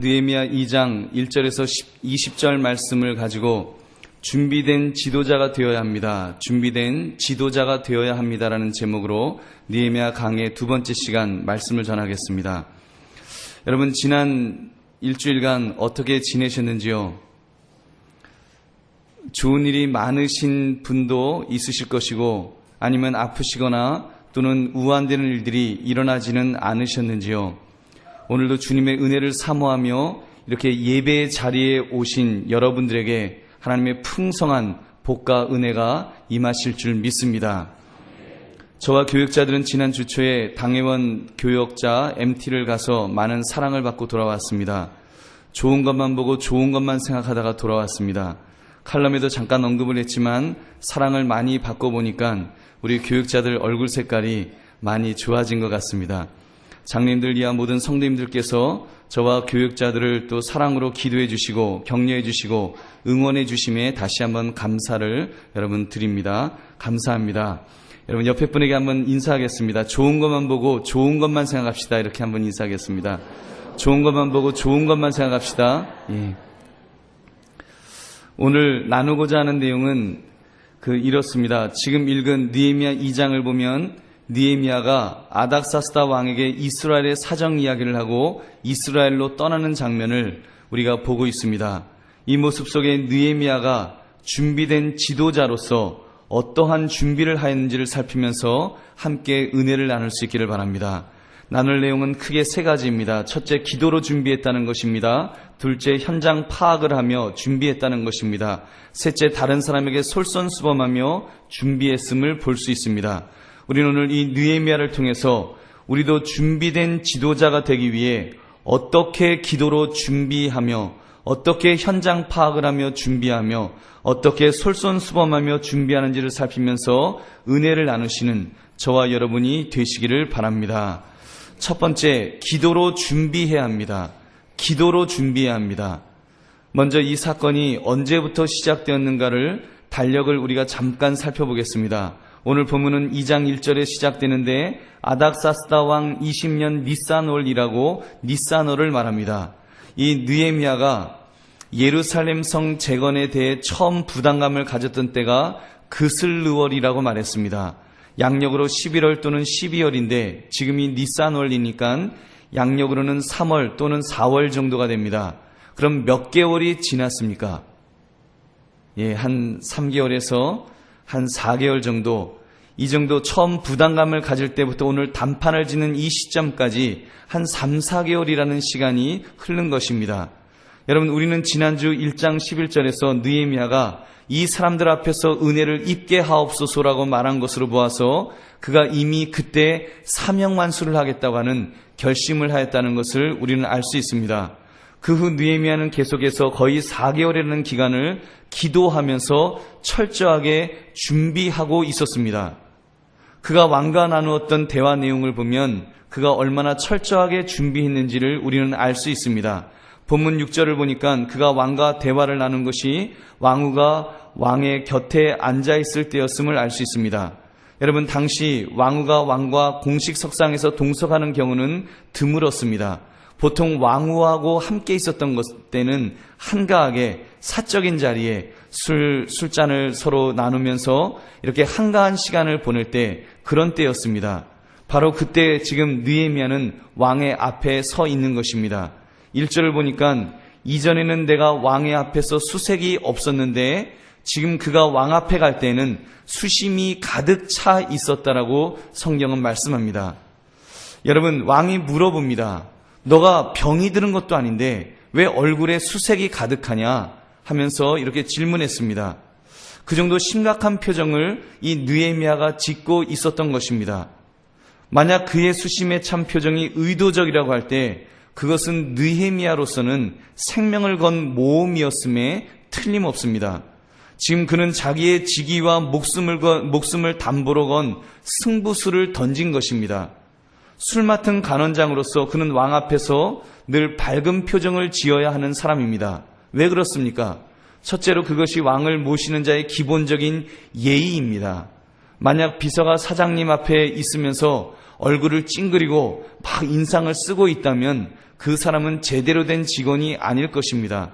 느헤미야 2장 1절에서 20절 말씀을 가지고 준비된 지도자가 되어야 합니다. 준비된 지도자가 되어야 합니다라는 제목으로 느헤미야 강의 두 번째 시간 말씀을 전하겠습니다. 여러분, 지난 일주일간 어떻게 지내셨는지요? 좋은 일이 많으신 분도 있으실 것이고 아니면 아프시거나 또는 우환되는 일들이 일어나지는 않으셨는지요? 오늘도 주님의 은혜를 사모하며 이렇게 예배의 자리에 오신 여러분들에게 하나님의 풍성한 복과 은혜가 임하실 줄 믿습니다. 저와 교육자들은 지난 주 초에 당회원 교역자 MT를 가서 많은 사랑을 받고 돌아왔습니다. 좋은 것만 보고 좋은 것만 생각하다가 돌아왔습니다. 칼럼에도 잠깐 언급을 했지만 사랑을 많이 받고 보니까 우리 교육자들 얼굴 색깔이 많이 좋아진 것 같습니다. 장님들 이하 모든 성도님들께서 저와 교육자들을 또 사랑으로 기도해 주시고 격려해 주시고 응원해 주심에 다시 한번 감사를 여러분 드립니다. 감사합니다. 여러분 옆에 분에게 한번 인사하겠습니다. 좋은 것만 보고 좋은 것만 생각합시다. 이렇게 한번 인사하겠습니다. 좋은 것만 보고 좋은 것만 생각합시다. 예. 오늘 나누고자 하는 내용은 이렇습니다. 지금 읽은 느헤미야 2장을 보면 느헤미야가 아닥사스다 왕에게 이스라엘의 사정 이야기를 하고 이스라엘로 떠나는 장면을 우리가 보고 있습니다. 이 모습 속에 느헤미야가 준비된 지도자로서 어떠한 준비를 하였는지를 살피면서 함께 은혜를 나눌 수 있기를 바랍니다. 나눌 내용은 크게 세 가지입니다. 첫째, 기도로 준비했다는 것입니다. 둘째, 현장 파악을 하며 준비했다는 것입니다. 셋째, 다른 사람에게 솔선수범하며 준비했음을 볼 수 있습니다. 우리는 오늘 이 느헤미야를 통해서 우리도 준비된 지도자가 되기 위해 어떻게 기도로 준비하며 어떻게 현장 파악을 하며 준비하며 어떻게 솔선수범하며 준비하는지를 살피면서 은혜를 나누시는 저와 여러분이 되시기를 바랍니다. 첫 번째, 기도로 준비해야 합니다. 기도로 준비해야 합니다. 먼저 이 사건이 언제부터 시작되었는가를 달력을 우리가 잠깐 살펴보겠습니다. 오늘 본문은 2장 1절에 시작되는데 아닥사스다 왕 20년 니산월이라고 니산월을 말합니다. 이 느헤미야가 예루살렘 성 재건에 대해 처음 부담감을 가졌던 때가 그슬르월이라고 말했습니다. 양력으로 11월 또는 12월인데 지금이 니산월이니까 양력으로는 3월 또는 4월 정도가 됩니다. 그럼 몇 개월이 지났습니까? 한 3개월에서 한 4개월 정도, 이 정도 처음 부담감을 가질 때부터 오늘 단판을 짓는 이 시점까지 한 3, 4개월이라는 시간이 흐른 것입니다. 여러분, 우리는 지난주 1장 11절에서 느헤미야가 이 사람들 앞에서 은혜를 입게 하옵소서라고 말한 것으로 보아서 그가 이미 그때 사명만수를 하겠다고 하는 결심을 하였다는 것을 우리는 알 수 있습니다. 그 후 느헤미야는 계속해서 거의 4개월이라는 기간을 기도하면서 철저하게 준비하고 있었습니다. 그가 왕과 나누었던 대화 내용을 보면 그가 얼마나 철저하게 준비했는지를 우리는 알 수 있습니다. 본문 6절을 보니까 그가 왕과 대화를 나눈 것이 왕후가 왕의 곁에 앉아있을 때였음을 알 수 있습니다. 여러분, 당시 왕후가 왕과 공식 석상에서 동석하는 경우는 드물었습니다. 보통 왕후하고 함께 있었던 때는 한가하게 사적인 자리에 술잔을 서로 나누면서 이렇게 한가한 시간을 보낼 때 그런 때였습니다. 바로 그때 지금 느헤미야는 왕의 앞에 서 있는 것입니다. 1절을 보니까 이전에는 내가 왕의 앞에서 수색이 없었는데 지금 그가 왕 앞에 갈 때는 수심이 가득 차 있었다라고 성경은 말씀합니다. 여러분, 왕이 물어봅니다. 너가 병이 드는 것도 아닌데 왜 얼굴에 수색이 가득하냐 하면서 이렇게 질문했습니다. 그 정도 심각한 표정을 이 느헤미야가 짓고 있었던 것입니다. 만약 그의 수심에 찬 표정이 의도적이라고 할 때 그것은 느헤미야로서는 생명을 건 모험이었음에 틀림없습니다. 지금 그는 자기의 직위와 목숨을 담보로 건 승부수를 던진 것입니다. 술 맡은 간원장으로서 그는 왕 앞에서 늘 밝은 표정을 지어야 하는 사람입니다. 왜 그렇습니까? 첫째로 그것이 왕을 모시는 자의 기본적인 예의입니다. 만약 비서가 사장님 앞에 있으면서 얼굴을 찡그리고 막 인상을 쓰고 있다면 그 사람은 제대로 된 직원이 아닐 것입니다.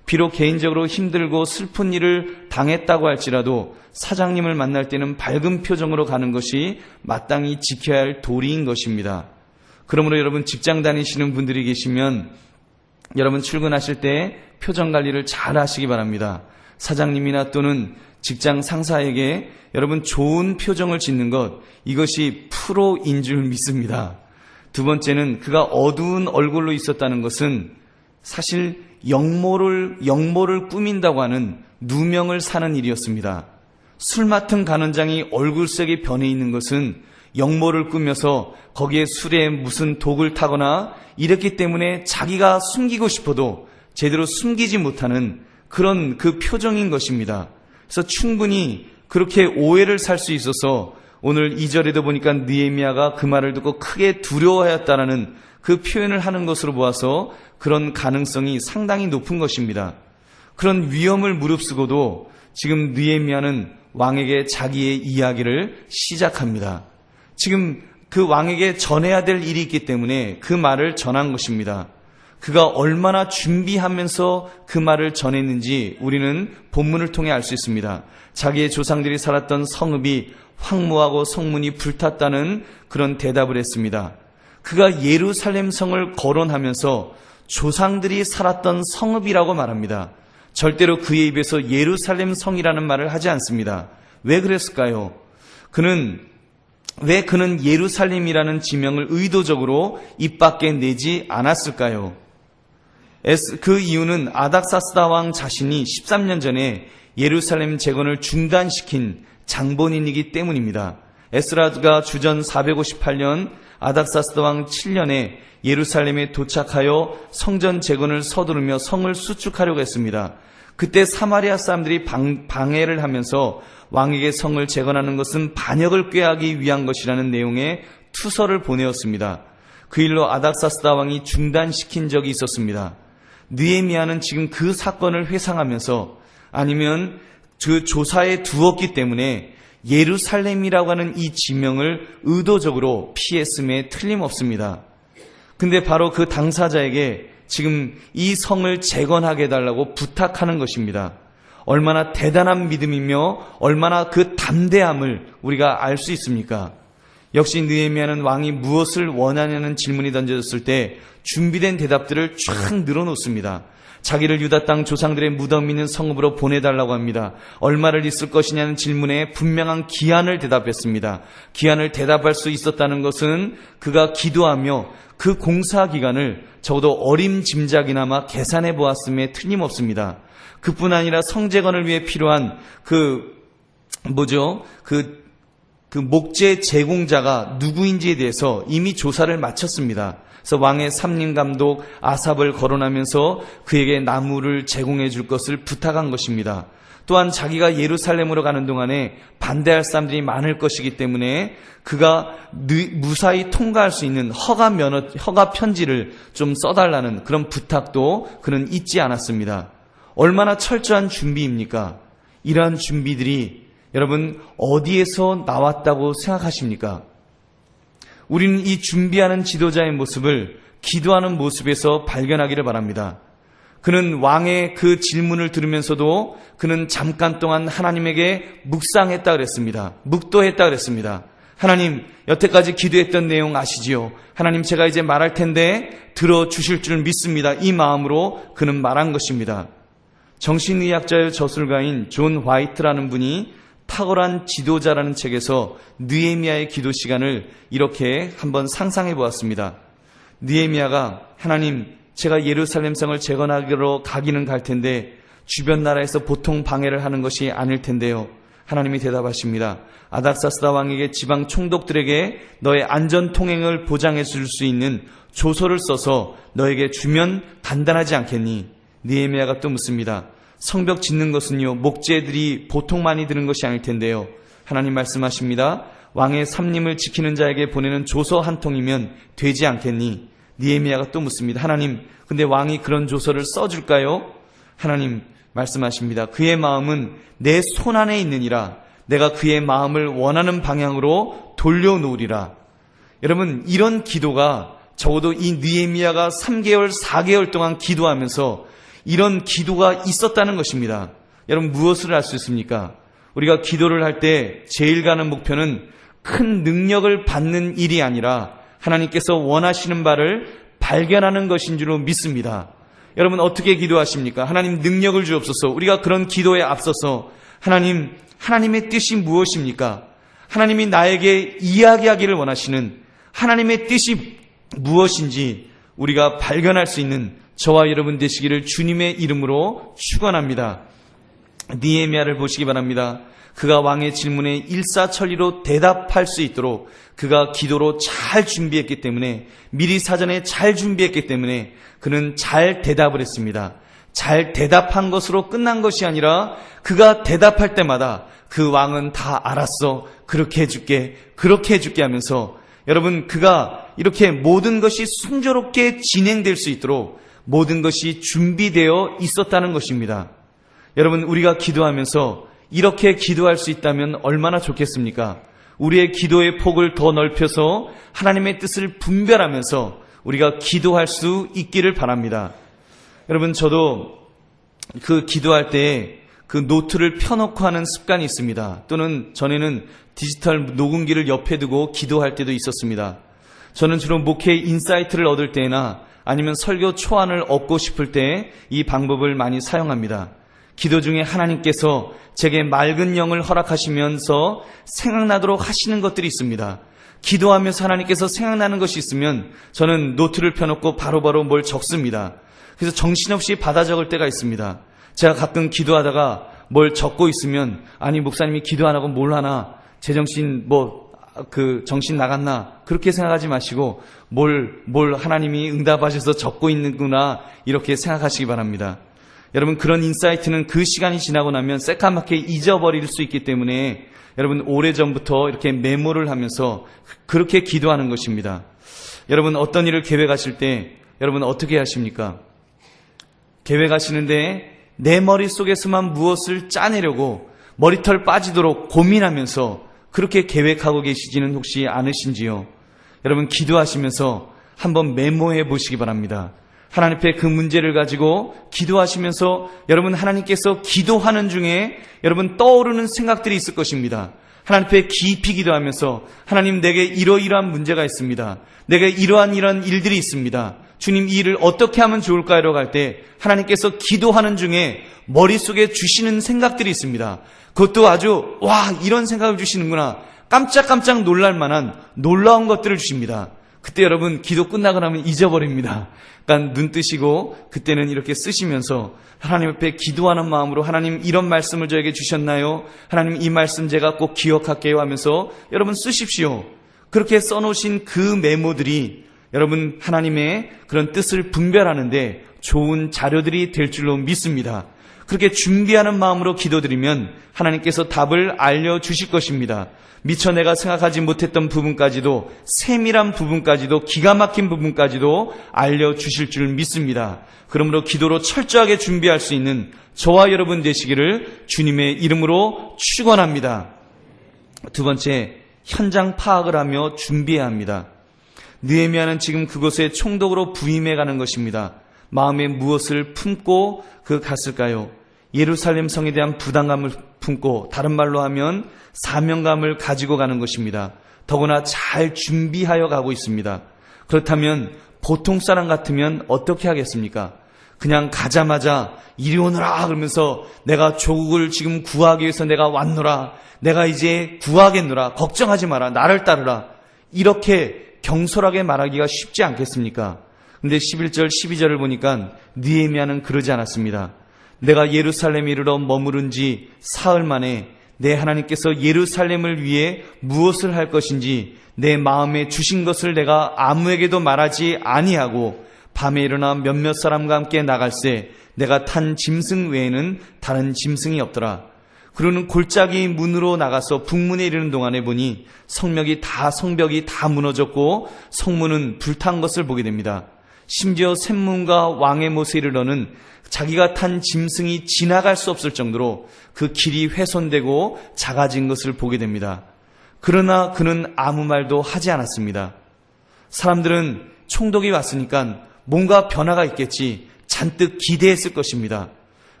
비록 개인적으로 힘들고 슬픈 일을 당했다고 할지라도 사장님을 만날 때는 밝은 표정으로 가는 것이 마땅히 지켜야 할 도리인 것입니다. 그러므로 여러분 직장 다니시는 분들이 계시면 여러분 출근하실 때 표정 관리를 잘 하시기 바랍니다. 사장님이나 또는 직장 상사에게 여러분 좋은 표정을 짓는 것, 이것이 프로인 줄 믿습니다. 두 번째는 그가 어두운 얼굴로 있었다는 것은 사실 영모를 꾸민다고 하는 누명을 사는 일이었습니다. 술 맡은 간원장이 얼굴색이 변해 있는 것은 영모를 꾸며서 거기에 술에 무슨 독을 타거나 이랬기 때문에 자기가 숨기고 싶어도 제대로 숨기지 못하는 그런 그 표정인 것입니다. 그래서 충분히 그렇게 오해를 살 수 있어서 오늘 2절에도 보니까 느헤미야가 그 말을 듣고 크게 두려워하였다라는 그 표현을 하는 것으로 보아서 그런 가능성이 상당히 높은 것입니다. 그런 위험을 무릅쓰고도 지금 느헤미야는 왕에게 자기의 이야기를 시작합니다. 지금 그 왕에게 전해야 될 일이 있기 때문에 그 말을 전한 것입니다. 그가 얼마나 준비하면서 그 말을 전했는지 우리는 본문을 통해 알 수 있습니다. 자기의 조상들이 살았던 성읍이 황무하고 성문이 불탔다는 그런 대답을 했습니다. 그가 예루살렘 성을 거론하면서 조상들이 살았던 성읍이라고 말합니다. 절대로 그의 입에서 예루살렘 성이라는 말을 하지 않습니다. 왜 그랬을까요? 왜 그는 예루살렘이라는 지명을 의도적으로 입 밖에 내지 않았을까요? 그 이유는 아닥사스다 왕 자신이 13년 전에 예루살렘 재건을 중단시킨 장본인이기 때문입니다. 에스라가 주전 458년 아닥사스다 왕 7년에 예루살렘에 도착하여 성전 재건을 서두르며 성을 수축하려고 했습니다. 그때 사마리아 사람들이 방해를 하면서 왕에게 성을 재건하는 것은 반역을 꾀하기 위한 것이라는 내용의 투서를 보내었습니다. 그 일로 아닥사스다 왕이 중단시킨 적이 있었습니다. 느헤미야는 지금 그 사건을 회상하면서 아니면 그 조사에 두었기 때문에 예루살렘이라고 하는 이 지명을 의도적으로 피했음에 틀림없습니다. 근데 바로 그 당사자에게 지금 이 성을 재건하게 해달라고 부탁하는 것입니다. 얼마나 대단한 믿음이며 얼마나 그 담대함을 우리가 알 수 있습니까? 역시 느헤미야는 왕이 무엇을 원하냐는 질문이 던져졌을 때 준비된 대답들을 쫙 늘어놓습니다. 자기를 유다 땅 조상들의 무덤 있는 성읍으로 보내달라고 합니다. 얼마를 있을 것이냐는 질문에 분명한 기한을 대답했습니다. 기한을 대답할 수 있었다는 것은 그가 기도하며 그 공사 기간을 적어도 어림짐작이나마 계산해 보았음에 틀림없습니다. 그뿐 아니라 성재건을 위해 필요한 그 목재 제공자가 누구인지에 대해서 이미 조사를 마쳤습니다. 그래서 왕의 삼림감독 아삽을 거론하면서 그에게 나무를 제공해 줄 것을 부탁한 것입니다. 또한 자기가 예루살렘으로 가는 동안에 반대할 사람들이 많을 것이기 때문에 그가 무사히 통과할 수 있는 허가 편지를 좀 써달라는 그런 부탁도 그는 잊지 않았습니다. 얼마나 철저한 준비입니까? 이러한 준비들이 여러분 어디에서 나왔다고 생각하십니까? 우리는 이 준비하는 지도자의 모습을 기도하는 모습에서 발견하기를 바랍니다. 그는 왕의 그 질문을 들으면서도 그는 잠깐 동안 하나님에게 묵상했다 그랬습니다. 묵도했다 그랬습니다. 하나님, 여태까지 기도했던 내용 아시지요? 하나님, 제가 이제 말할 텐데 들어주실 줄 믿습니다. 이 마음으로 그는 말한 것입니다. 정신의학자의 저술가인 존 화이트라는 분이 탁월한 지도자라는 책에서 느헤미야의 기도 시간을 이렇게 한번 상상해 보았습니다. 느헤미야가 하나님, 제가 예루살렘 성을 재건하기로 가기는 갈 텐데 주변 나라에서 보통 방해를 하는 것이 아닐 텐데요. 하나님이 대답하십니다. 아닥사스다 왕에게 지방 총독들에게 너의 안전 통행을 보장해 줄 수 있는 조서를 써서 너에게 주면 간단하지 않겠니? 느헤미야가 또 묻습니다. 성벽 짓는 것은요, 목재들이 보통 많이 드는 것이 아닐 텐데요. 하나님 말씀하십니다. 왕의 삼림을 지키는 자에게 보내는 조서 한 통이면 되지 않겠니? 느헤미야가 또 묻습니다. 하나님, 근데 왕이 그런 조서를 써줄까요? 하나님 말씀하십니다. 그의 마음은 내 손 안에 있느니라. 내가 그의 마음을 원하는 방향으로 돌려놓으리라. 여러분, 이런 기도가 적어도 이 느헤미야가 3개월, 4개월 동안 기도하면서 이런 기도가 있었다는 것입니다. 여러분, 무엇을 알 수 있습니까? 우리가 기도를 할 때 제일 가는 목표는 큰 능력을 받는 일이 아니라 하나님께서 원하시는 바를 발견하는 것인 줄로 믿습니다. 여러분, 어떻게 기도하십니까? 하나님, 능력을 주옵소서. 우리가 그런 기도에 앞서서 하나님의 뜻이 무엇입니까? 하나님이 나에게 이야기하기를 원하시는 하나님의 뜻이 무엇인지 우리가 발견할 수 있는 저와 여러분 되시기를 주님의 이름으로 축원합니다. 느헤미야를 보시기 바랍니다. 그가 왕의 질문에 일사천리로 대답할 수 있도록 그가 기도로 잘 준비했기 때문에, 미리 사전에 잘 준비했기 때문에 그는 잘 대답을 했습니다. 잘 대답한 것으로 끝난 것이 아니라 그가 대답할 때마다 그 왕은 다 알았어, 그렇게 해줄게, 그렇게 해줄게 하면서, 여러분, 그가 이렇게 모든 것이 순조롭게 진행될 수 있도록 모든 것이 준비되어 있었다는 것입니다. 여러분, 우리가 기도하면서 이렇게 기도할 수 있다면 얼마나 좋겠습니까? 우리의 기도의 폭을 더 넓혀서 하나님의 뜻을 분별하면서 우리가 기도할 수 있기를 바랍니다. 여러분, 저도 그 기도할 때 그 노트를 펴놓고 하는 습관이 있습니다. 또는 전에는 디지털 녹음기를 옆에 두고 기도할 때도 있었습니다. 저는 주로 목회 인사이트를 얻을 때나 아니면 설교 초안을 얻고 싶을 때 이 방법을 많이 사용합니다. 기도 중에 하나님께서 제게 맑은 영을 허락하시면서 생각나도록 하시는 것들이 있습니다. 기도하면서 하나님께서 생각나는 것이 있으면 저는 노트를 펴놓고 바로바로 뭘 적습니다. 그래서 정신없이 받아 적을 때가 있습니다. 제가 가끔 기도하다가 뭘 적고 있으면, 아니, 목사님이 기도 안 하고 뭘 하나, 제정신 정신 나갔나, 그렇게 생각하지 마시고 뭘 하나님이 응답하셔서 적고 있는구나, 이렇게 생각하시기 바랍니다. 여러분, 그런 인사이트는 그 시간이 지나고 나면 새까맣게 잊어버릴 수 있기 때문에 여러분, 오래전부터 이렇게 메모를 하면서 그렇게 기도하는 것입니다. 여러분, 어떤 일을 계획하실 때 여러분 어떻게 하십니까? 계획하시는데 내 머릿속에서만 무엇을 짜내려고 머리털 빠지도록 고민하면서 그렇게 계획하고 계시지는 혹시 않으신지요? 여러분, 기도하시면서 한번 메모해 보시기 바랍니다. 하나님 앞에 그 문제를 가지고 기도하시면서 여러분, 하나님께서 기도하는 중에 여러분 떠오르는 생각들이 있을 것입니다. 하나님 앞에 깊이 기도하면서, 하나님, 내게 이러이러한 문제가 있습니다. 내게 이러한 일들이 있습니다. 주님, 이 일을 어떻게 하면 좋을까요? 라고 할 때 하나님께서 기도하는 중에 머릿속에 주시는 생각들이 있습니다. 그것도 아주 이런 생각을 주시는구나, 깜짝깜짝 놀랄 만한 놀라운 것들을 주십니다. 그때 여러분, 기도 끝나고 나면 잊어버립니다. 그러니까 눈 뜨시고 그때는 이렇게 쓰시면서 하나님 앞에 기도하는 마음으로, 하나님, 이런 말씀을 저에게 주셨나요? 하나님, 이 말씀 제가 꼭 기억할게요 하면서 여러분 쓰십시오. 그렇게 써놓으신 그 메모들이 여러분 하나님의 그런 뜻을 분별하는데 좋은 자료들이 될 줄로 믿습니다. 그렇게 준비하는 마음으로 기도드리면 하나님께서 답을 알려주실 것입니다. 미처 내가 생각하지 못했던 부분까지도, 세밀한 부분까지도, 기가 막힌 부분까지도 알려주실 줄 믿습니다. 그러므로 기도로 철저하게 준비할 수 있는 저와 여러분 되시기를 주님의 이름으로 축원합니다. 두 번째, 현장 파악을 하며 준비해야 합니다. 느헤미야는 지금 그곳에 총독으로 부임해 가는 것입니다. 마음에 무엇을 품고 갔을까요? 예루살렘 성에 대한 부담감을 품고, 다른 말로 하면 사명감을 가지고 가는 것입니다. 더구나 잘 준비하여 가고 있습니다. 그렇다면 보통 사람 같으면 어떻게 하겠습니까? 그냥 가자마자 이리 오너라 그러면서, 내가 조국을 지금 구하기 위해서 내가 왔노라, 내가 이제 구하겠노라, 걱정하지 마라, 나를 따르라, 이렇게 경솔하게 말하기가 쉽지 않겠습니까? 근데 11절 12절을 보니까 느헤미야는 그러지 않았습니다. 내가 예루살렘에 이르러 머무른 지 사흘 만에 내 하나님께서 예루살렘을 위해 무엇을 할 것인지 내 마음에 주신 것을 내가 아무에게도 말하지 아니하고 밤에 일어나 몇몇 사람과 함께 나갈새 내가 탄 짐승 외에는 다른 짐승이 없더라. 그러는 골짜기 문으로 나가서 북문에 이르는 동안에 보니 성벽이 다 무너졌고 성문은 불탄 것을 보게 됩니다. 심지어 샘문과 왕의 못에 이르러는 자기가 탄 짐승이 지나갈 수 없을 정도로 그 길이 훼손되고 작아진 것을 보게 됩니다. 그러나 그는 아무 말도 하지 않았습니다. 사람들은 총독이 왔으니까 뭔가 변화가 있겠지 잔뜩 기대했을 것입니다.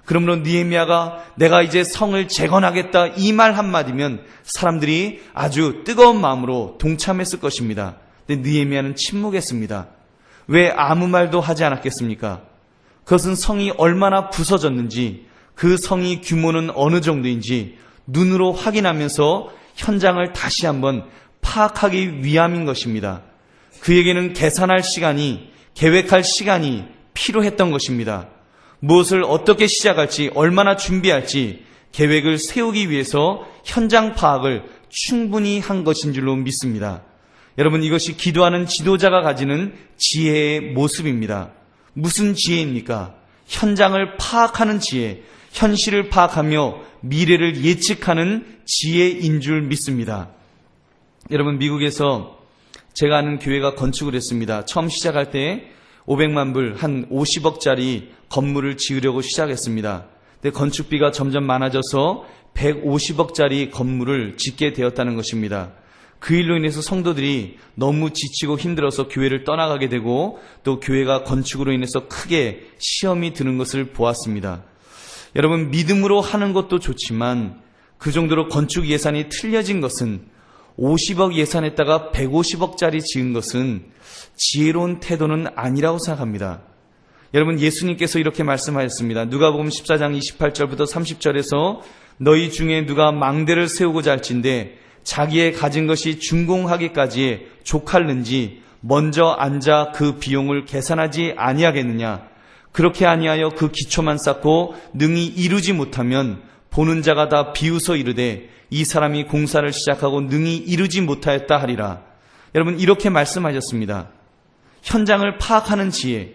그러므로 느헤미야가 내가 이제 성을 재건하겠다 이 말 한마디면 사람들이 아주 뜨거운 마음으로 동참했을 것입니다. 근데 느헤미야는 침묵했습니다. 왜 아무 말도 하지 않았겠습니까? 그것은 성이 얼마나 부서졌는지, 그 성이 규모는 어느 정도인지 눈으로 확인하면서 현장을 다시 한번 파악하기 위함인 것입니다. 그에게는 계산할 시간이, 계획할 시간이 필요했던 것입니다. 무엇을 어떻게 시작할지, 얼마나 준비할지 계획을 세우기 위해서 현장 파악을 충분히 한 것인 줄로 믿습니다. 여러분, 이것이 기도하는 지도자가 가지는 지혜의 모습입니다. 무슨 지혜입니까? 현장을 파악하는 지혜, 현실을 파악하며 미래를 예측하는 지혜인 줄 믿습니다. 여러분, 미국에서 제가 아는 교회가 건축을 했습니다. 처음 시작할 때 500만 불, 한 50억짜리 건물을 지으려고 시작했습니다. 근데 건축비가 점점 많아져서 150억짜리 건물을 짓게 되었다는 것입니다. 그 일로 인해서 성도들이 너무 지치고 힘들어서 교회를 떠나가게 되고 또 교회가 건축으로 인해서 크게 시험이 드는 것을 보았습니다. 여러분, 믿음으로 하는 것도 좋지만 그 정도로 건축 예산이 틀려진 것은 50억 예산했다가 150억짜리 지은 것은 지혜로운 태도는 아니라고 생각합니다. 여러분, 예수님께서 이렇게 말씀하셨습니다. 누가복음 14장 28절부터 30절에서 너희 중에 누가 망대를 세우고자 할진대 자기의 가진 것이 준공하기까지에 족할는지 먼저 앉아 그 비용을 계산하지 아니하겠느냐. 그렇게 아니하여 그 기초만 쌓고 능히 이루지 못하면 보는 자가 다 비웃어 이르되 이 사람이 공사를 시작하고 능히 이루지 못하였다 하리라. 여러분, 이렇게 말씀하셨습니다. 현장을 파악하는 지혜,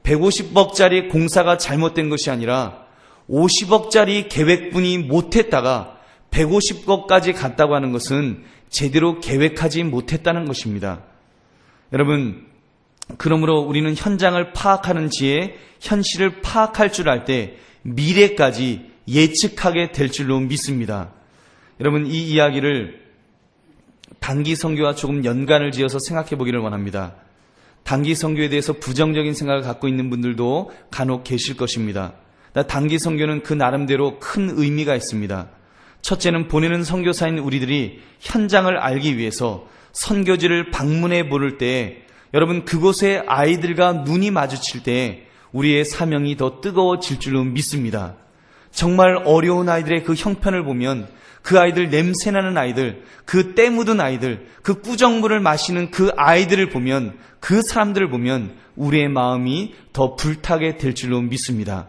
150억짜리 공사가 잘못된 것이 아니라 50억짜리 계획분이 못했다가 150억까지 갔다고 하는 것은 제대로 계획하지 못했다는 것입니다. 여러분, 그러므로 우리는 현장을 파악하는 지혜, 현실을 파악할 줄 알 때 미래까지 예측하게 될 줄로 믿습니다. 여러분, 이 이야기를 단기 선교와 조금 연관을 지어서 생각해 보기를 원합니다. 단기 선교에 대해서 부정적인 생각을 갖고 있는 분들도 간혹 계실 것입니다. 단기 선교는 그 나름대로 큰 의미가 있습니다. 첫째는 보내는 선교사인 우리들이 현장을 알기 위해서 선교지를 방문해 볼 때 여러분, 그곳의 아이들과 눈이 마주칠 때 우리의 사명이 더 뜨거워질 줄로 믿습니다. 정말 어려운 아이들의 그 형편을 보면 그 아이들, 냄새나는 아이들, 그 때 묻은 아이들, 그 꾸정물을 마시는 그 아이들을 보면, 그 사람들을 보면 우리의 마음이 더 불타게 될 줄로 믿습니다.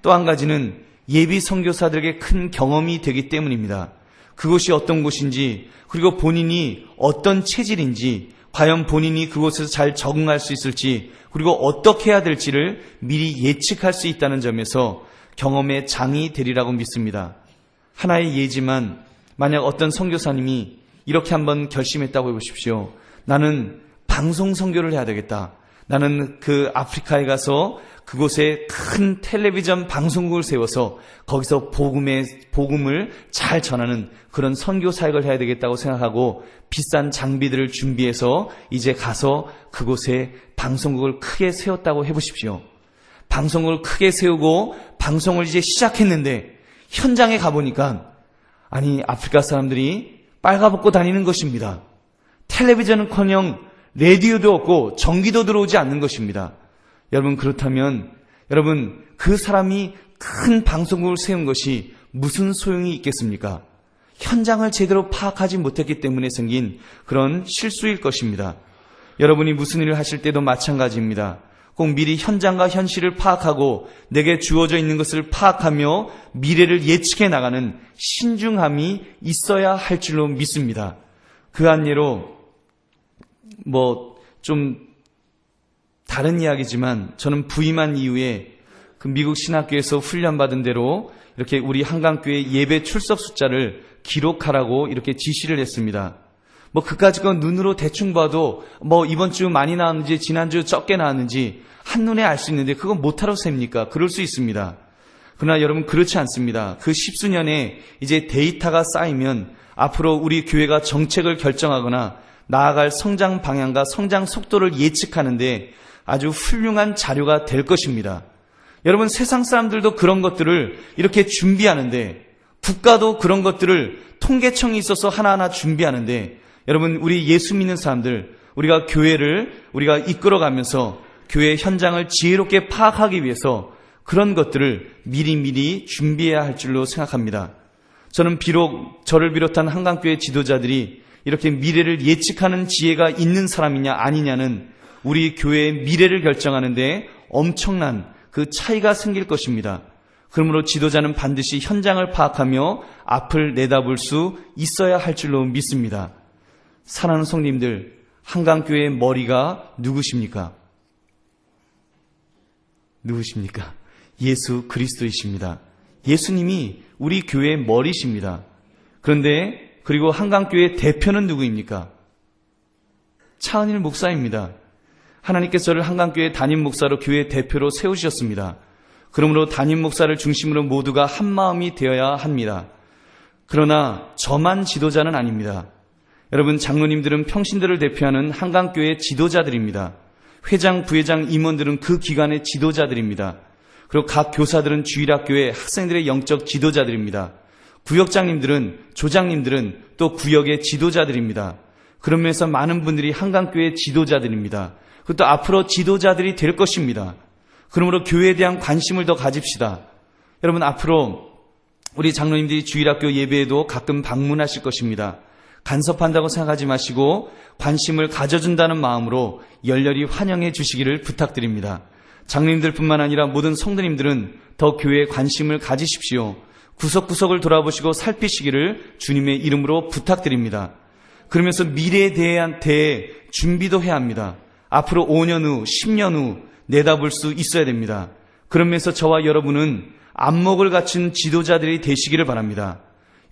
또 한 가지는 예비 선교사들에게 큰 경험이 되기 때문입니다. 그곳이 어떤 곳인지, 그리고 본인이 어떤 체질인지, 과연 본인이 그곳에서 잘 적응할 수 있을지, 그리고 어떻게 해야 될지를 미리 예측할 수 있다는 점에서 경험의 장이 되리라고 믿습니다. 하나의 예지만 만약 어떤 선교사님이 이렇게 한번 결심했다고 해보십시오. 나는 방송 선교를 해야 되겠다. 나는 그 아프리카에 가서 그곳에 큰 텔레비전 방송국을 세워서 거기서 복음을 잘 전하는 그런 선교 사역을 해야 되겠다고 생각하고 비싼 장비들을 준비해서 이제 가서 그곳에 방송국을 크게 세웠다고 해보십시오. 방송국을 크게 세우고 방송을 이제 시작했는데 현장에 가보니까 아니, 아프리카 사람들이 빨가벗고 다니는 것입니다. 텔레비전은커녕 라디오도 없고 전기도 들어오지 않는 것입니다. 여러분, 그렇다면 여러분, 그 사람이 큰 방송국을 세운 것이 무슨 소용이 있겠습니까? 현장을 제대로 파악하지 못했기 때문에 생긴 그런 실수일 것입니다. 여러분이 무슨 일을 하실 때도 마찬가지입니다. 꼭 미리 현장과 현실을 파악하고 내게 주어져 있는 것을 파악하며 미래를 예측해 나가는 신중함이 있어야 할 줄로 믿습니다. 그 한 예로 좀 다른 이야기지만 저는 부임한 이후에 그 미국 신학교에서 훈련받은 대로 이렇게 우리 한강교회 예배 출석 숫자를 기록하라고 이렇게 지시를 했습니다. 그까짓 건 눈으로 대충 봐도 이번 주 많이 나왔는지 지난주 적게 나왔는지 한눈에 알 수 있는데 그건 못하러 셉니까? 그럴 수 있습니다. 그러나 여러분, 그렇지 않습니다. 그 십수년에 이제 데이터가 쌓이면 앞으로 우리 교회가 정책을 결정하거나 나아갈 성장 방향과 성장 속도를 예측하는데 아주 훌륭한 자료가 될 것입니다. 여러분, 세상 사람들도 그런 것들을 이렇게 준비하는데, 국가도 그런 것들을 통계청이 있어서 하나하나 준비하는데, 여러분, 우리 예수 믿는 사람들, 우리가 교회를 우리가 이끌어가면서 교회 현장을 지혜롭게 파악하기 위해서 그런 것들을 미리미리 준비해야 할 줄로 생각합니다. 저는 비록 저를 비롯한 한강교회 지도자들이 이렇게 미래를 예측하는 지혜가 있는 사람이냐 아니냐는 우리 교회의 미래를 결정하는데 엄청난 그 차이가 생길 것입니다. 그러므로 지도자는 반드시 현장을 파악하며 앞을 내다볼 수 있어야 할 줄로 믿습니다. 사랑하는 성도님들, 한강교회의 머리가 누구십니까? 누구십니까? 예수 그리스도이십니다. 예수님이 우리 교회의 머리십니다. 그런데 그리고 한강교회의 대표는 누구입니까? 차은일 목사입니다. 하나님께서 저를 한강교회 담임 목사로 교회 대표로 세우셨습니다. 그러므로 담임 목사를 중심으로 모두가 한마음이 되어야 합니다. 그러나 저만 지도자는 아닙니다. 여러분, 장로님들은 평신들을 대표하는 한강교회 지도자들입니다. 회장, 부회장, 임원들은 그 기관의 지도자들입니다. 그리고 각 교사들은 주일학교의 학생들의 영적 지도자들입니다. 구역장님들은, 조장님들은 또 구역의 지도자들입니다. 그런 면에서 많은 분들이 한강교회의 지도자들입니다. 그리고 또 앞으로 지도자들이 될 것입니다. 그러므로 교회에 대한 관심을 더 가집시다. 여러분, 앞으로 우리 장로님들이 주일학교 예배에도 가끔 방문하실 것입니다. 간섭한다고 생각하지 마시고 관심을 가져준다는 마음으로 열렬히 환영해 주시기를 부탁드립니다. 장로님들뿐만 아니라 모든 성도님들은 더 교회에 관심을 가지십시오. 구석구석을 돌아보시고 살피시기를 주님의 이름으로 부탁드립니다. 그러면서 미래에 대한 준비도 해야 합니다. 앞으로 5년 후, 10년 후 내다볼 수 있어야 됩니다. 그러면서 저와 여러분은 안목을 갖춘 지도자들이 되시기를 바랍니다.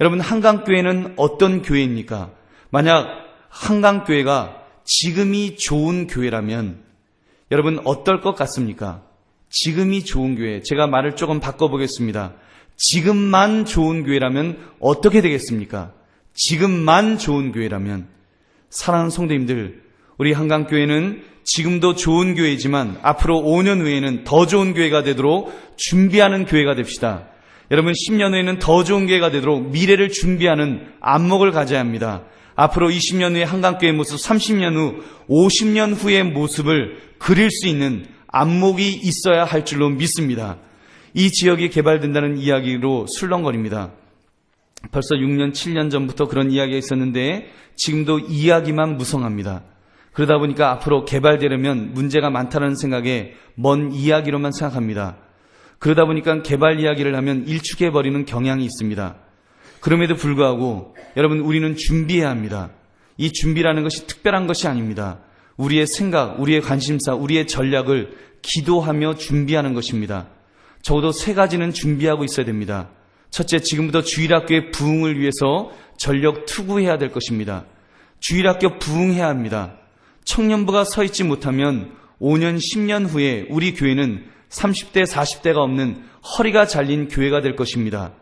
여러분, 한강교회는 어떤 교회입니까? 만약 한강교회가 지금이 좋은 교회라면 여러분 어떨 것 같습니까? 지금이 좋은 교회, 제가 말을 조금 바꿔보겠습니다. 지금만 좋은 교회라면 어떻게 되겠습니까? 지금만 좋은 교회라면, 사랑하는 성도님들, 우리 한강교회는 지금도 좋은 교회이지만 앞으로 5년 후에는 더 좋은 교회가 되도록 준비하는 교회가 됩시다. 여러분, 10년 후에는 더 좋은 교회가 되도록 미래를 준비하는 안목을 가져야 합니다. 앞으로 20년 후에 한강교회의 모습, 30년 후, 50년 후의 모습을 그릴 수 있는 안목이 있어야 할 줄로 믿습니다. 이 지역이 개발된다는 이야기로 술렁거립니다. 벌써 6년, 7년 전부터 그런 이야기가 있었는데 지금도 이야기만 무성합니다. 그러다 보니까 앞으로 개발되려면 문제가 많다는 생각에 먼 이야기로만 생각합니다. 그러다 보니까 개발 이야기를 하면 일축해버리는 경향이 있습니다. 그럼에도 불구하고 여러분, 우리는 준비해야 합니다. 이 준비라는 것이 특별한 것이 아닙니다. 우리의 생각, 우리의 관심사, 우리의 전략을 기도하며 준비하는 것입니다. 적어도 3가지는 준비하고 있어야 됩니다. 첫째, 지금부터 주일학교의 부흥을 위해서 전력 투구해야 될 것입니다. 주일학교 부흥해야 합니다. 청년부가 서 있지 못하면 5년, 10년 후에 우리 교회는 30대, 40대가 없는 허리가 잘린 교회가 될 것입니다.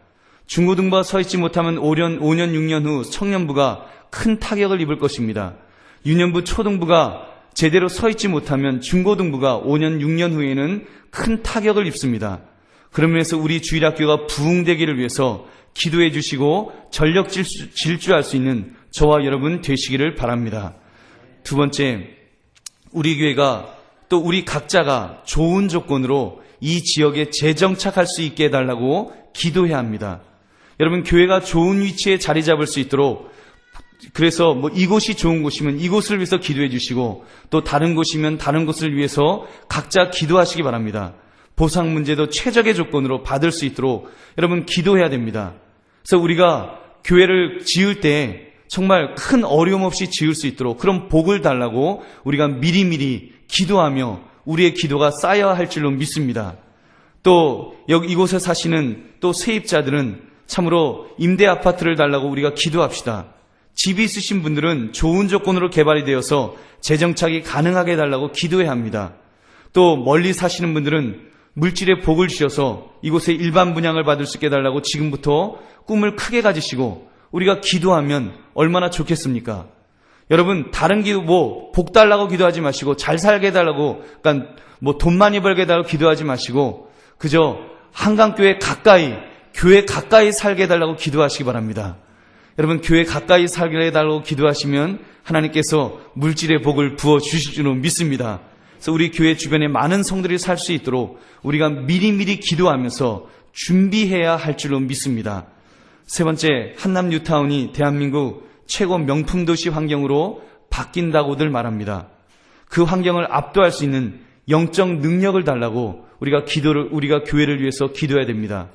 중고등부가 서 있지 못하면 5년, 6년 후 청년부가 큰 타격을 입을 것입니다. 유년부, 초등부가 제대로 서 있지 못하면 중고등부가 5년, 6년 후에는 큰 타격을 입습니다. 그러면서 우리 주일학교가 부흥되기를 위해서 기도해 주시고 전력 질주할 수 있는 저와 여러분 되시기를 바랍니다. 두 번째, 우리 교회가 또 우리 각자가 좋은 조건으로 이 지역에 재정착할 수 있게 해달라고 기도해야 합니다. 여러분, 교회가 좋은 위치에 자리 잡을 수 있도록, 그래서 이곳이 좋은 곳이면 이곳을 위해서 기도해 주시고 또 다른 곳이면 다른 곳을 위해서 각자 기도하시기 바랍니다. 보상 문제도 최적의 조건으로 받을 수 있도록 여러분 기도해야 됩니다. 그래서 우리가 교회를 지을 때 정말 큰 어려움 없이 지을 수 있도록 그런 복을 달라고 우리가 미리미리 기도하며 우리의 기도가 쌓여야 할 줄로 믿습니다. 또 이곳에 사시는 또 세입자들은 참으로 임대 아파트를 달라고 우리가 기도합시다. 집이 있으신 분들은 좋은 조건으로 개발이 되어서 재정착이 가능하게 해달라고 기도해야 합니다. 또 멀리 사시는 분들은 물질의 복을 주셔서 이곳에 일반 분양을 받을 수 있게 해달라고 지금부터 꿈을 크게 가지시고 우리가 기도하면 얼마나 좋겠습니까? 여러분, 다른 기도, 복 달라고 기도하지 마시고, 잘 살게 해달라고, 그러니까 돈 많이 벌게 해달라고 기도하지 마시고, 그저 한강교회 가까이, 교회 가까이 살게 해달라고 기도하시기 바랍니다. 여러분, 교회 가까이 살게 해달라고 기도하시면 하나님께서 물질의 복을 부어 주실 줄로 믿습니다. 그래서 우리 교회 주변에 많은 성들이 살 수 있도록 우리가 미리미리 기도하면서 준비해야 할 줄로 믿습니다. 세 번째, 한남 뉴타운이 대한민국 최고 명품 도시 환경으로 바뀐다고들 말합니다. 그 환경을 압도할 수 있는 영적 능력을 달라고 우리가 교회를 위해서 기도해야 됩니다.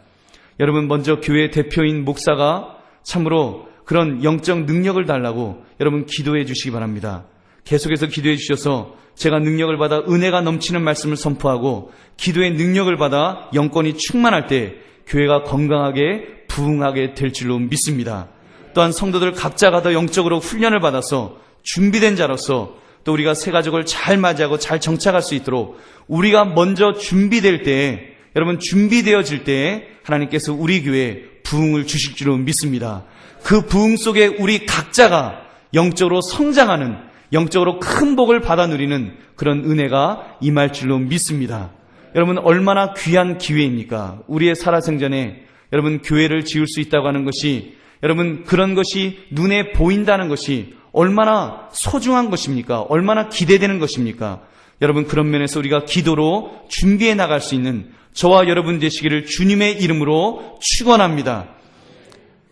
여러분, 먼저 교회 대표인 목사가 참으로 그런 영적 능력을 달라고 여러분 기도해 주시기 바랍니다. 계속해서 기도해 주셔서 제가 능력을 받아 은혜가 넘치는 말씀을 선포하고 기도의 능력을 받아 영권이 충만할 때 교회가 건강하게 부흥하게 될 줄로 믿습니다. 또한 성도들 각자가 더 영적으로 훈련을 받아서 준비된 자로서 또 우리가 새 가족을 잘 맞이하고 잘 정착할 수 있도록 우리가 먼저 준비될 때에, 여러분 준비되어질 때에 하나님께서 우리 교회에 부흥을 주실 줄로 믿습니다. 그 부흥 속에 우리 각자가 영적으로 성장하는, 영적으로 큰 복을 받아 누리는 그런 은혜가 임할 줄로 믿습니다. 여러분, 얼마나 귀한 기회입니까? 우리의 살아생전에 여러분 교회를 지을 수 있다고 하는 것이, 여러분 그런 것이 눈에 보인다는 것이 얼마나 소중한 것입니까? 얼마나 기대되는 것입니까? 여러분, 그런 면에서 우리가 기도로 준비해 나갈 수 있는 저와 여러분 되시기를 주님의 이름으로 축원합니다.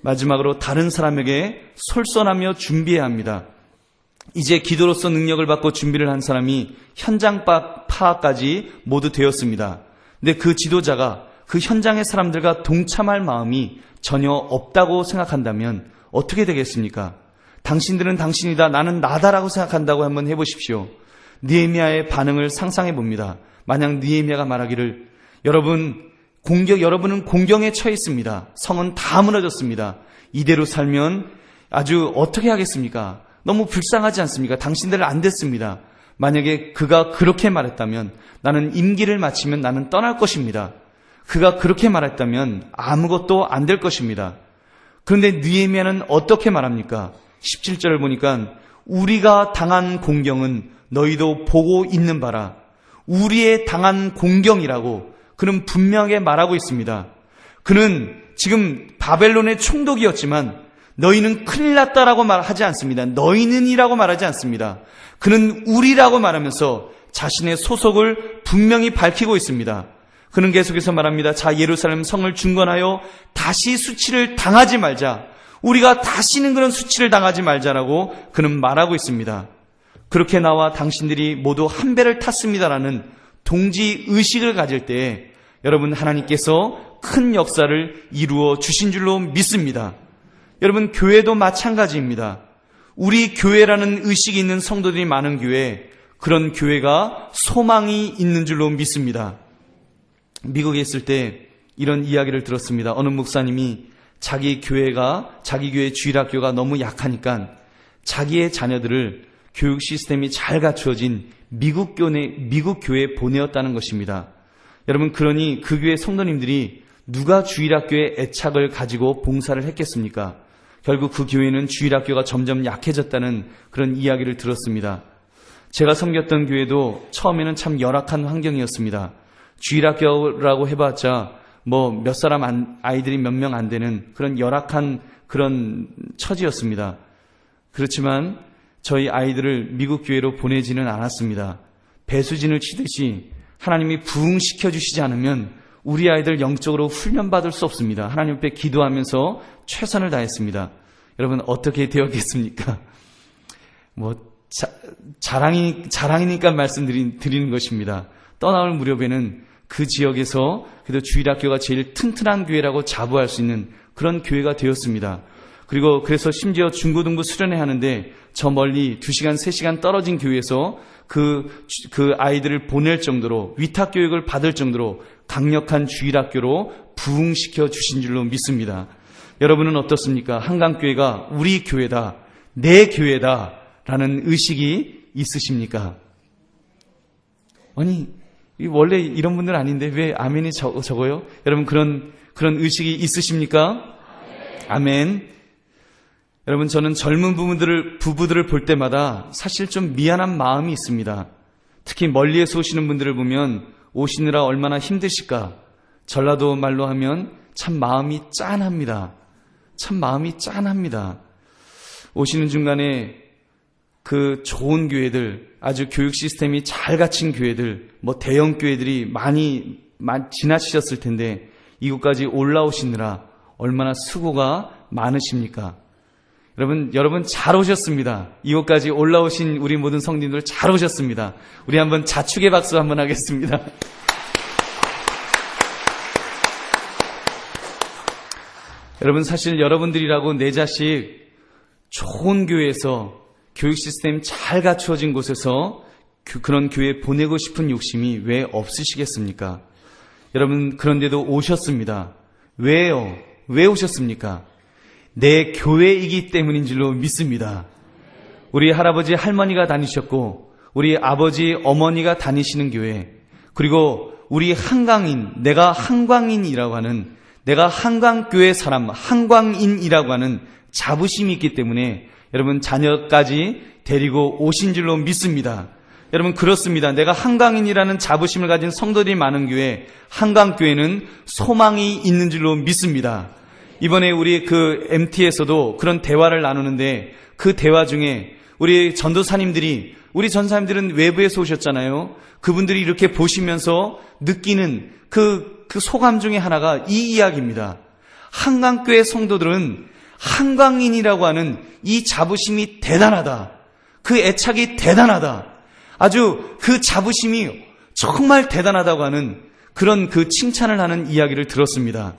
마지막으로 다른 사람에게 솔선하며 준비해야 합니다. 이제 기도로서 능력을 받고 준비를 한 사람이 현장 파악까지 모두 되었습니다. 근데 그 지도자가 그 현장의 사람들과 동참할 마음이 전혀 없다고 생각한다면 어떻게 되겠습니까? 당신들은 당신이다, 나는 나다라고 생각한다고 한번 해보십시오. 느헤미야의 반응을 상상해 봅니다. 만약 느헤미야가 말하기를 여러분은 공경에 처해 있습니다. 성은 다 무너졌습니다. 이대로 살면 아주 어떻게 하겠습니까? 너무 불쌍하지 않습니까? 당신들은 안 됐습니다. 만약에 그가 그렇게 말했다면 나는 임기를 마치면 나는 떠날 것입니다. 그가 그렇게 말했다면 아무것도 안 될 것입니다. 그런데 느헤미야는 어떻게 말합니까? 17절을 보니까 우리가 당한 공경은 너희도 보고 있는 바라. 우리의 당한 공경이라고 그는 분명하게 말하고 있습니다. 그는 지금 바벨론의 총독이었지만 너희는 큰일 났다라고 말하지 않습니다. 너희는이라고 말하지 않습니다. 그는 우리라고 말하면서 자신의 소속을 분명히 밝히고 있습니다. 그는 계속해서 말합니다. 자, 예루살렘 성을 중건하여 다시 수치를 당하지 말자. 우리가 다시는 그런 수치를 당하지 말자라고 그는 말하고 있습니다. 그렇게 나와 당신들이 모두 한 배를 탔습니다라는 동지의식을 가질 때 여러분, 하나님께서 큰 역사를 이루어 주신 줄로 믿습니다. 여러분, 교회도 마찬가지입니다. 우리 교회라는 의식이 있는 성도들이 많은 교회, 그런 교회가 소망이 있는 줄로 믿습니다. 미국에 있을 때 이런 이야기를 들었습니다. 어느 목사님이 자기 교회 주일학교가 너무 약하니까 자기의 자녀들을 교육 시스템이 잘 갖추어진 미국 교회에 보내었다는 것입니다. 여러분, 그러니 그 교회 성도님들이 누가 주일학교에 애착을 가지고 봉사를 했겠습니까? 결국 그 교회는 주일학교가 점점 약해졌다는 그런 이야기를 들었습니다. 제가 섬겼던 교회도 처음에는 참 열악한 환경이었습니다. 주일학교라고 해봤자 몇 사람 아이들이 몇 명 안 되는 그런 열악한 그런 처지였습니다. 그렇지만 저희 아이들을 미국 교회로 보내지는 않았습니다. 배수진을 치듯이 하나님이 부흥시켜 주시지 않으면 우리 아이들 영적으로 훈련받을 수 없습니다. 하나님 앞에 기도하면서 최선을 다했습니다. 여러분, 어떻게 되었겠습니까? 자랑이니까 말씀드리는 것입니다. 떠나올 무렵에는 그 지역에서 그래도 주일학교가 제일 튼튼한 교회라고 자부할 수 있는 그런 교회가 되었습니다. 그래서 심지어 중고등부 수련회 하는데 저 멀리 2시간, 3시간 떨어진 교회에서 그 아이들을 보낼 정도로 위탁 교육을 받을 정도로 강력한 주일학교로 부흥시켜 주신 줄로 믿습니다. 여러분은 어떻습니까? 한강교회가 우리 교회다, 내 교회다 라는 의식이 있으십니까? 아니, 원래 이런 분들 아닌데 왜 아멘이 적어요? 여러분, 그런 의식이 있으십니까? 아멘. 여러분, 저는 젊은 부부들을 볼 때마다 사실 좀 미안한 마음이 있습니다. 특히 멀리에서 오시는 분들을 보면 오시느라 얼마나 힘드실까. 전라도 말로 하면 참 마음이 짠합니다. 참 마음이 짠합니다. 오시는 중간에 그 좋은 교회들, 아주 교육 시스템이 잘 갖춘 교회들, 대형 교회들이 많이 지나치셨을 텐데 이곳까지 올라오시느라 얼마나 수고가 많으십니까? 여러분 잘 오셨습니다. 이곳까지 올라오신 우리 모든 성도님들 잘 오셨습니다. 우리 한번 자축의 박수 한번 하겠습니다. 여러분, 사실 여러분들이라고 내 자식 좋은 교회에서 교육 시스템 잘 갖추어진 곳에서 그런 교회에 보내고 싶은 욕심이 왜 없으시겠습니까? 여러분, 그런데도 오셨습니다. 왜요? 왜 오셨습니까? 내 교회이기 때문인 줄로 믿습니다. 우리 할아버지 할머니가 다니셨고 우리 아버지 어머니가 다니시는 교회, 그리고 우리 한강인, 내가 한광인이라고 하는, 내가 한강교회 사람, 한광인이라고 하는 자부심이 있기 때문에 여러분 자녀까지 데리고 오신 줄로 믿습니다. 여러분, 그렇습니다. 내가 한강인이라는 자부심을 가진 성도들이 많은 교회, 한강교회는 소망이 있는 줄로 믿습니다. 이번에 우리 MT에서도 그런 대화를 나누는데 그 대화 중에 우리 전도사님들은 외부에서 오셨잖아요. 그분들이 이렇게 보시면서 느끼는 그 소감 중에 하나가 이 이야기입니다. 한강교회 성도들은 한강인이라고 하는 이 자부심이 대단하다. 그 애착이 대단하다. 아주 그 자부심이 정말 대단하다고 하는 그런 칭찬을 하는 이야기를 들었습니다.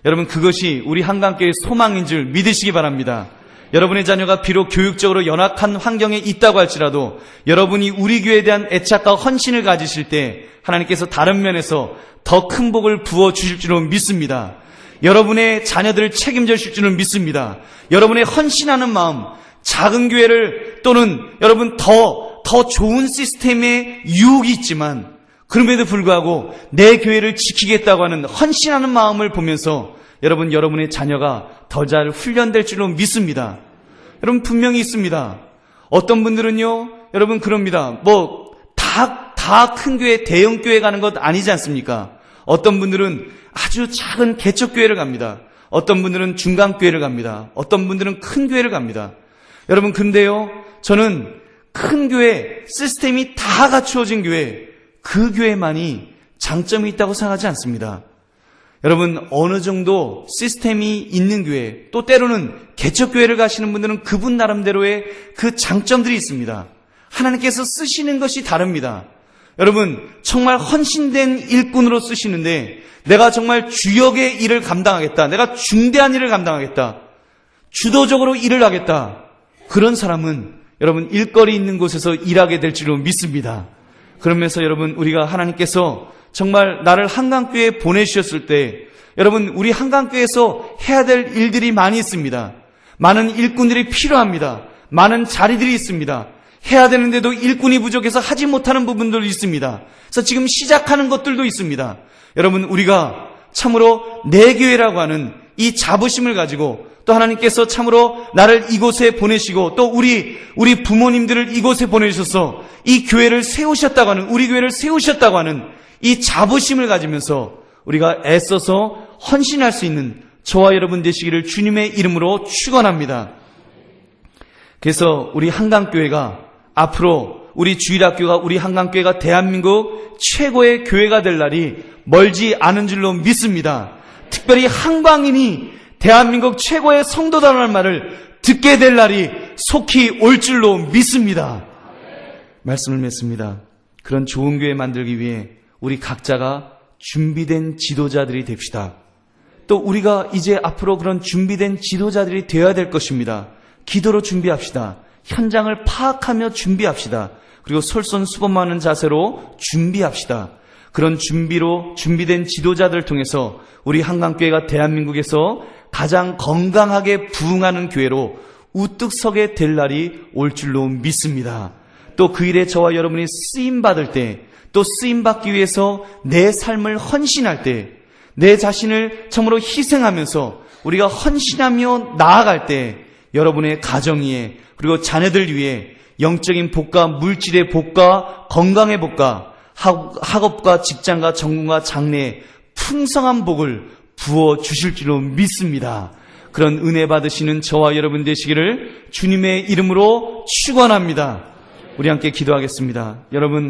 여러분, 그것이 우리 한강교회의 소망인 줄 믿으시기 바랍니다. 여러분의 자녀가 비록 교육적으로 연약한 환경에 있다고 할지라도 여러분이 우리 교회에 대한 애착과 헌신을 가지실 때 하나님께서 다른 면에서 더 큰 복을 부어주실 줄로 믿습니다. 여러분의 자녀들을 책임져 주실 줄은 믿습니다. 여러분의 헌신하는 마음, 작은 교회를 또는 여러분 더 좋은 시스템의 유혹이 있지만 그럼에도 불구하고 내 교회를 지키겠다고 하는 헌신하는 마음을 보면서 여러분의 자녀가 더 잘 훈련될 줄로 믿습니다. 여러분, 분명히 있습니다. 어떤 분들은요, 여러분 그럽니다. 다 큰 교회, 대형 교회 가는 것 아니지 않습니까? 어떤 분들은 아주 작은 개척교회를 갑니다. 어떤 분들은 중간교회를 갑니다. 어떤 분들은 큰 교회를 갑니다. 여러분, 근데요, 저는 큰 교회, 시스템이 다 갖추어진 교회, 그 교회만이 장점이 있다고 생각하지 않습니다. 여러분, 어느 정도 시스템이 있는 교회, 또 때로는 개척교회를 가시는 분들은 그분 나름대로의 그 장점들이 있습니다. 하나님께서 쓰시는 것이 다릅니다. 여러분, 정말 헌신된 일꾼으로 쓰시는데 내가 정말 주역의 일을 감당하겠다, 내가 중대한 일을 감당하겠다, 주도적으로 일을 하겠다, 그런 사람은 여러분 일거리 있는 곳에서 일하게 될 줄로 믿습니다. 그러면서 여러분, 우리가 하나님께서 정말 나를 한강교회에 보내주셨을 때 여러분, 우리 한강교회에서 해야 될 일들이 많이 있습니다. 많은 일꾼들이 필요합니다. 많은 자리들이 있습니다. 해야 되는데도 일꾼이 부족해서 하지 못하는 부분들도 있습니다. 그래서 지금 시작하는 것들도 있습니다. 여러분, 우리가 참으로 내 교회라고 하는 이 자부심을 가지고 또 하나님께서 참으로 나를 이곳에 보내시고 또 우리 부모님들을 이곳에 보내주셔서 이 교회를 세우셨다고 하는, 우리 교회를 세우셨다고 하는 이 자부심을 가지면서 우리가 애써서 헌신할 수 있는 저와 여러분 되시기를 주님의 이름으로 축원합니다. 그래서 우리 한강교회가 앞으로 우리 주일학교가, 우리 한강교회가 대한민국 최고의 교회가 될 날이 멀지 않은 줄로 믿습니다. 특별히 한광인이 대한민국 최고의 성도다라는 말을 듣게 될 날이 속히 올 줄로 믿습니다. 말씀을 맺습니다. 그런 좋은 교회 만들기 위해 우리 각자가 준비된 지도자들이 됩시다. 또 우리가 이제 앞으로 그런 준비된 지도자들이 되어야 될 것입니다. 기도로 준비합시다. 현장을 파악하며 준비합시다. 그리고 솔선수범하는 자세로 준비합시다. 그런 준비된 지도자들을 통해서 우리 한강교회가 대한민국에서 가장 건강하게 부흥하는 교회로 우뚝 서게 될 날이 올 줄로 믿습니다. 또 그 일에 저와 여러분이 쓰임받을 때, 또 쓰임받기 위해서 내 삶을 헌신할 때, 내 자신을 참으로 희생하면서 우리가 헌신하며 나아갈 때 여러분의 가정 위에, 그리고 자녀들 위에 영적인 복과 물질의 복과 건강의 복과 학업과 직장과 전공과 장래에 풍성한 복을 부어 주실 줄로 믿습니다. 그런 은혜 받으시는 저와 여러분 되시기를 주님의 이름으로 축원합니다. 우리 함께 기도하겠습니다. 여러분,